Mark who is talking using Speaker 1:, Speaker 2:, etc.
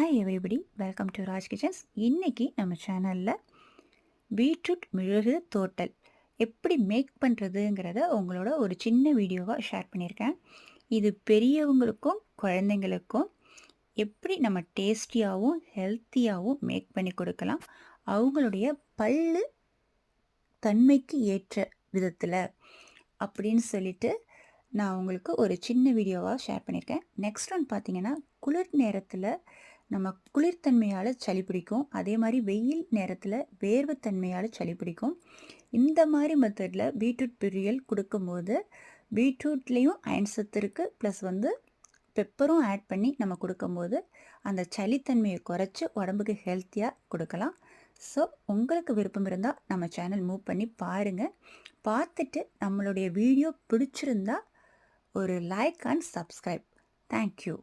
Speaker 1: Hi everybody, welcome to Raj kitchens. இன்றைக்கி நம்ம சேனலில் பீட்ரூட் மிளகு தோட்டல் எப்படி மேக் பண்ணுறதுங்கிறத உங்களோட ஒரு சின்ன வீடியோவாக ஷேர் பண்ணியிருக்கேன். இது பெரியவங்களுக்கும் குழந்தைங்களுக்கும் எப்படி நம்ம டேஸ்டியாகவும் ஹெல்த்தியாகவும் மேக் பண்ணி கொடுக்கலாம், அவங்களுடைய பல்லு தன்மைக்கு ஏற்ற விதத்தில் அப்படின்னு சொல்லிட்டு நான் உங்களுக்கு ஒரு சின்ன வீடியோவாக ஷேர் பண்ணியிருக்கேன். நெக்ஸ்ட் ஒன் பார்த்தீங்கன்னா, குளிர் நேரத்தில் நம்ம குளிர்தன்மையால் சளி பிடிக்கும், அதே மாதிரி வெயில் நேரத்தில் வேர்வைத்தன்மையால் சளி பிடிக்கும். இந்த மாதிரி மெத்தடில் பீட்ரூட் பொரியல் கொடுக்கும்போது பீட்ரூட்லேயும் அயன் சத்து இருக்குது, ப்ளஸ் பெப்பரும் ஆட் பண்ணி நம்ம கொடுக்கும்போது அந்த சளித்தன்மையை குறைச்சி உடம்புக்கு ஹெல்த்தியாக கொடுக்கலாம். ஸோ உங்களுக்கு விருப்பம் இருந்தால் நம்ம சேனல் மூவ் பண்ணி பாருங்கள். பார்த்துட்டு நம்மளுடைய வீடியோ பிடிச்சிருந்தா ஒரு லைக் அண்ட் சப்ஸ்கிரைப். தேங்க்யூ.